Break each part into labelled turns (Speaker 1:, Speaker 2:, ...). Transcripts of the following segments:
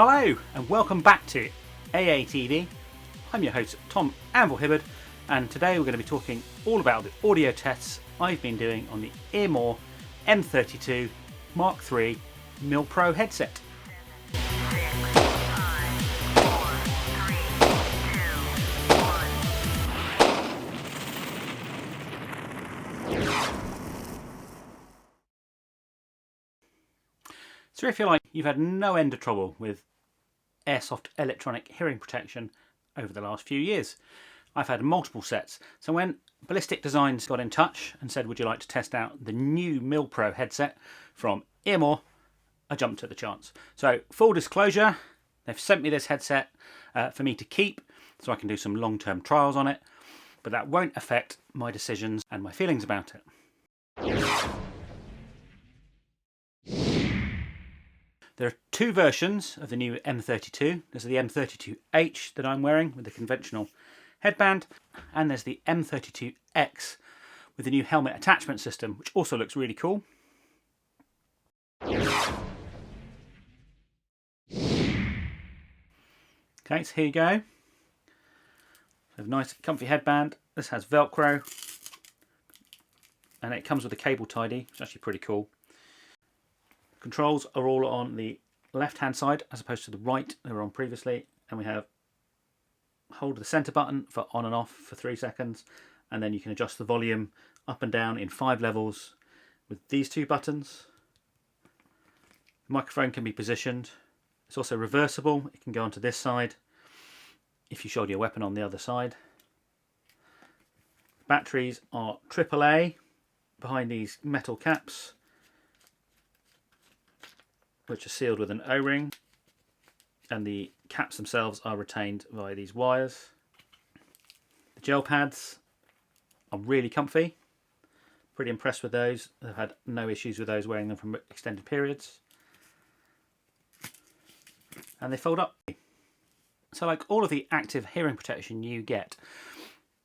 Speaker 1: Hello and welcome back to AATV. I'm your host Tom Anvil Hibbard, and today we're going to be talking all about the audio tests I've been doing on the Earmor M32 Mk3 MilPro headset. So if you're like you've had no end of trouble with Airsoft electronic hearing protection over the last few years, I've had multiple sets. So when Ballistic Designs got in touch and said, would you like to test out the new MilPro headset from Earmor, I jumped at the chance. So full disclosure, they've sent me this headset for me to keep so I can do some long-term trials on it, but that won't affect my decisions and my feelings about it. There are two versions of the new M32. There's the M32H that I'm wearing with the conventional headband, and there's the M32X with the new helmet attachment system, which also looks really cool. Okay, so here you go. So a nice comfy headband. This has Velcro, and it comes with a cable tidy, which is actually pretty cool. Controls are all on the left hand side as opposed to the right they were on previously, and we have hold the center button for on and off for 3 seconds, and then you can adjust the volume up and down in 5 levels with these two buttons. The microphone can be positioned. It's also reversible. It can go onto this side if you shoulder your weapon on the other side. Batteries are AAA behind these metal caps, which are sealed with an O-ring, and the caps themselves are retained via these wires. The gel pads are really comfy. Pretty impressed with those. I've had no issues with those wearing them for extended periods. And they fold up. So like all of the active hearing protection you get,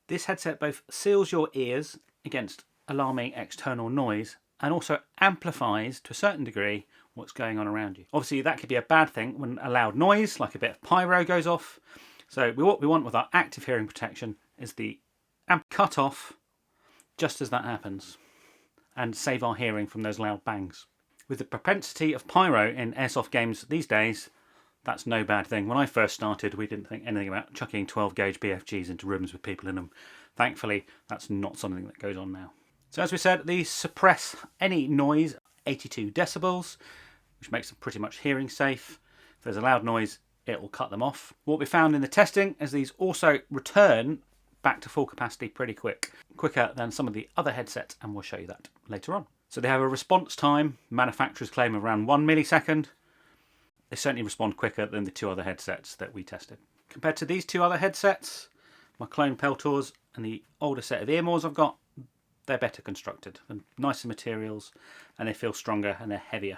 Speaker 1: this headset both seals your ears against alarming external noise and also amplifies to a certain degree what's going on around you. Obviously that could be a bad thing when a loud noise like a bit of pyro goes off. So what we want with our active hearing protection is the amp cut off just as that happens and save our hearing from those loud bangs. With the propensity of pyro in airsoft games these days, that's no bad thing. When I first started, we didn't think anything about chucking 12 gauge BFGs into rooms with people in them. Thankfully, that's not something that goes on now. So as we said, these suppress any noise, 82 decibels, which makes them pretty much hearing safe. If there's a loud noise, it will cut them off. What we found in the testing is these also return back to full capacity pretty quicker than some of the other headsets, and we'll show you that later on. So they have a response time, manufacturers claim around 1 millisecond. They certainly respond quicker than the two other headsets that we tested. Compared to these two other headsets, my clone Peltors and the older set of Earmors I've got, they're better constructed, and nicer materials, and they feel stronger and they're heavier.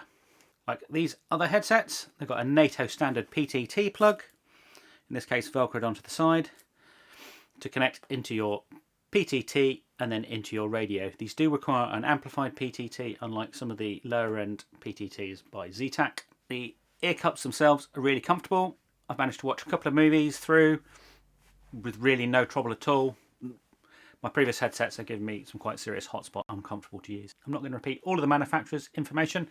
Speaker 1: Like these other headsets, they've got a NATO standard PTT plug, in this case velcroed onto the side, to connect into your PTT and then into your radio. These do require an amplified PTT, unlike some of the lower end PTTs by Z-Tac. The ear cups themselves are really comfortable. I've managed to watch a couple of movies through with really no trouble at all. My previous headsets have given me some quite serious hotspot, uncomfortable to use. I'm not going to repeat all of the manufacturer's information,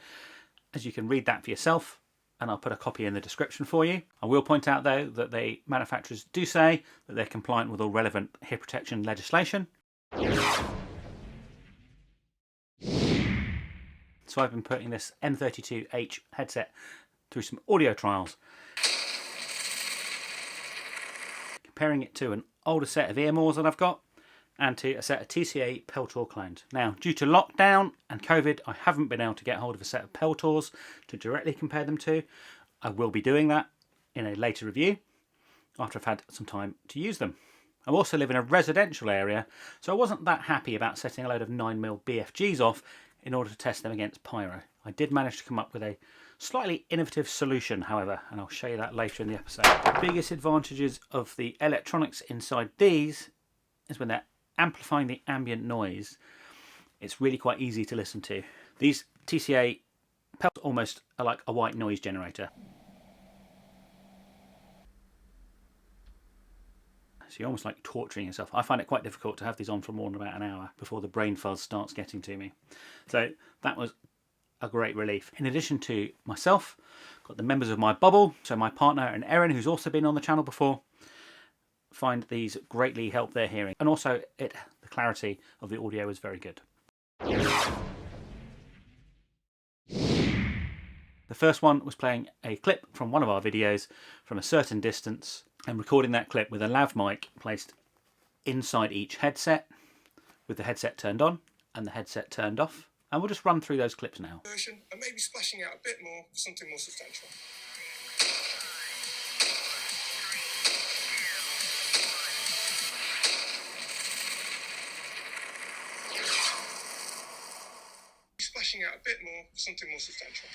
Speaker 1: as you can read that for yourself, and I'll put a copy in the description for you. I will point out though that the manufacturers do say that they're compliant with all relevant hear protection legislation. So I've been putting this M32H headset through some audio trials, comparing it to an older set of Earmors that I've got, and to a set of TCA Peltor clones. Now, due to lockdown and COVID, I haven't been able to get hold of a set of Peltors to directly compare them to. I will be doing that in a later review after I've had some time to use them. I also live in a residential area, so I wasn't that happy about setting a load of 9mm BFGs off in order to test them against pyro. I did manage to come up with a slightly innovative solution, however, and I'll show you that later in the episode. The biggest advantages of the electronics inside these is when they're amplifying the ambient noise, it's really quite easy to listen to. These TCA Pelts almost are like a white noise generator. So you're almost like torturing yourself. I find it quite difficult to have these on for more than about an hour before the brain fuzz starts getting to me. So that was a great relief. In addition to myself, got the members of my bubble, so my partner and Erin, who's also been on the channel before, find these greatly help their hearing. And also the clarity of the audio is very good. The first one was playing a clip from one of our videos from a certain distance and recording that clip with a lav mic placed inside each headset with the headset turned on and the headset turned off. And we'll just run through those clips now.
Speaker 2: And maybe splashing out a bit more for something more substantial. Splashing out a bit more for something more substantial.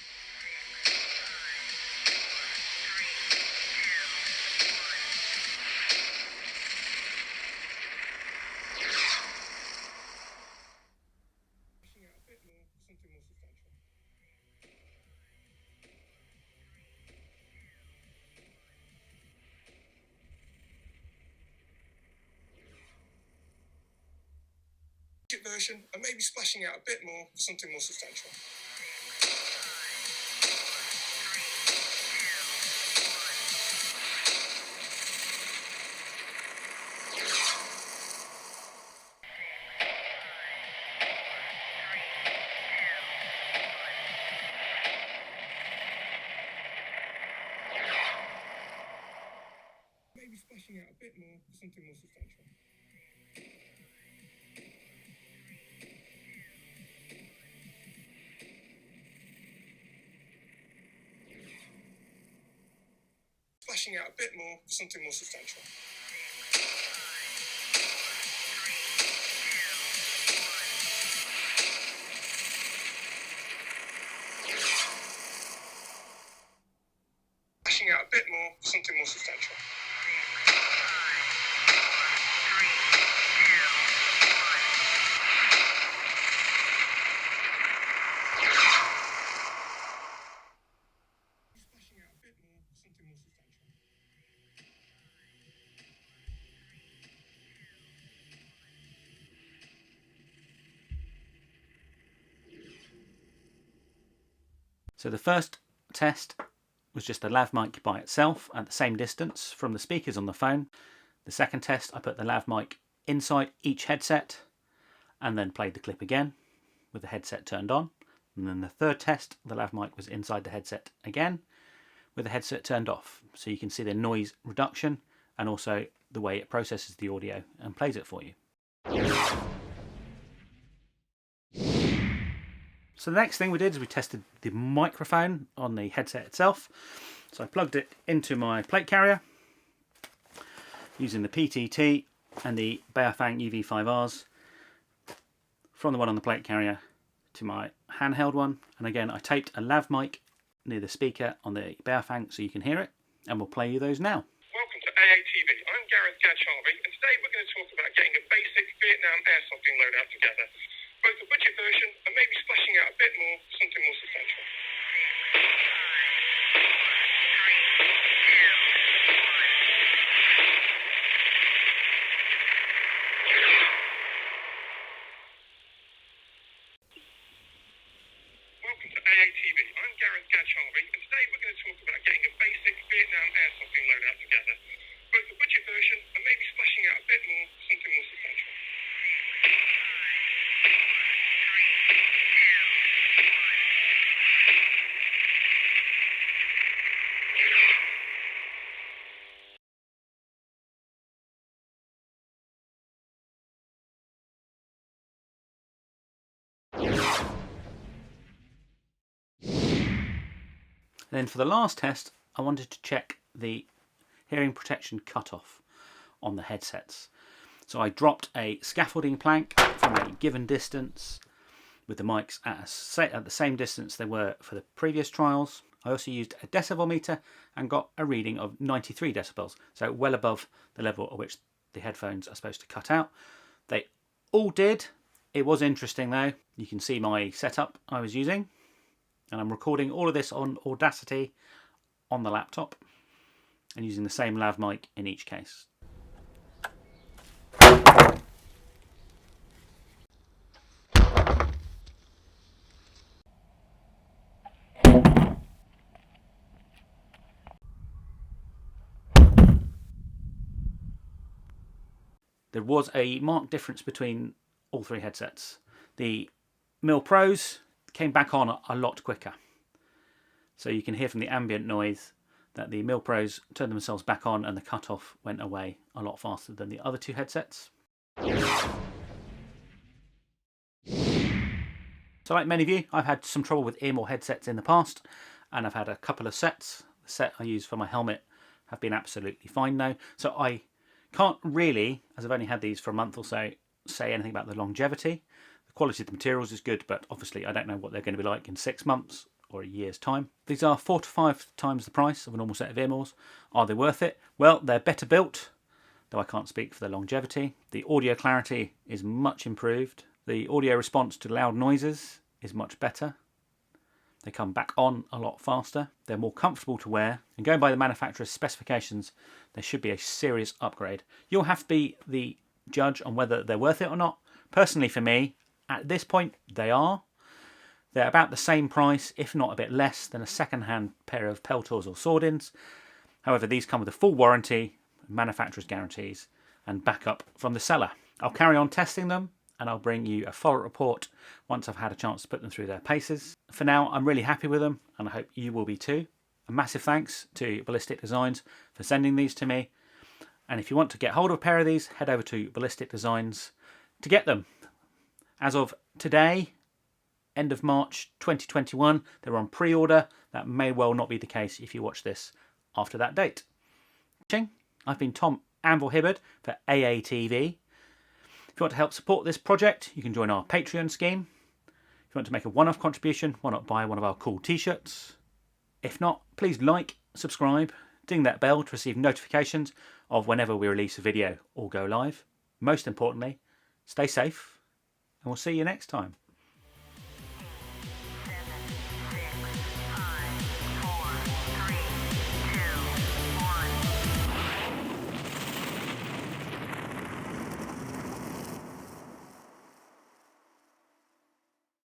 Speaker 2: Version, and maybe splashing out a bit more for something more substantial. Maybe splashing out a bit more for something more substantial. Splashing out a bit more for something more substantial. Splashing out a bit more for something more substantial.
Speaker 1: So the first test was just a lav mic by itself at the same distance from the speakers on the phone. The second test, I put the lav mic inside each headset and then played the clip again with the headset turned on. And then the third test, the lav mic was inside the headset again with the headset turned off. So you can see the noise reduction and also the way it processes the audio and plays it for you. So the next thing we did is we tested the microphone on the headset itself. So I plugged it into my plate carrier using the PTT and the Baofeng UV5Rs from the one on the plate carrier to my handheld one. And again, I taped a lav mic near the speaker on the Baofeng so you can hear it, and we'll play you those now.
Speaker 2: Welcome to AATV. I'm Gareth Gacharvi, and today we're going to talk about getting a basic Vietnam airsofting loadout together. Both a budget version and maybe splashing out a bit more for something more substantial. Welcome to AATV. I'm Gareth Gacharvi, and today we're going to talk about getting a basic Vietnam airsofting loadout together. Both a budget version and maybe splashing out a bit more for something more substantial.
Speaker 1: Then for the last test, I wanted to check the hearing protection cutoff on the headsets. So I dropped a scaffolding plank from a given distance with the mics at the same distance they were for the previous trials. I also used a decibel meter and got a reading of 93 decibels, so well above the level at which the headphones are supposed to cut out. They all did. It was interesting though. You can see my setup I was using, and I'm recording all of this on Audacity on the laptop and using the same lav mic in each case. There was a marked difference between all three headsets. The MilPros came back on a lot quicker. So you can hear from the ambient noise that the MilPros turned themselves back on and the cutoff went away a lot faster than the other two headsets. So like many of you, I've had some trouble with Earmor headsets in the past, and I've had a couple of sets. The set I use for my helmet have been absolutely fine now. So I can't really, as I've only had these for a month or so, say anything about the longevity. The quality of the materials is good, but obviously I don't know what they're going to be like in 6 months or a year's time. These are 4 to 5 times the price of a normal set of Earmors. Are they worth it? Well, they're better built, though I can't speak for their longevity. The audio clarity is much improved. The audio response to loud noises is much better. They come back on a lot faster. They're more comfortable to wear. And going by the manufacturer's specifications, they should be a serious upgrade. You'll have to be the judge on whether they're worth it or not. Personally for me, at this point, they are. They're about the same price, if not a bit less, than a second-hand pair of Peltors or Swordins. However, these come with a full warranty, manufacturer's guarantees, and backup from the seller. I'll carry on testing them, and I'll bring you a follow-up report once I've had a chance to put them through their paces. For now, I'm really happy with them, and I hope you will be too. A massive thanks to Ballistic Designs for sending these to me. And if you want to get hold of a pair of these, head over to Ballistic Designs to get them. As of today, end of March 2021, they're on pre-order. That may well not be the case if you watch this after that date. I've been Tom Anvil Hibbard for AATV. If you want to help support this project, you can join our Patreon scheme. If you want to make a one-off contribution, why not buy one of our cool t-shirts? If not, please like, subscribe, ding that bell to receive notifications of whenever we release a video or go live. Most importantly, stay safe, and we'll see you next time.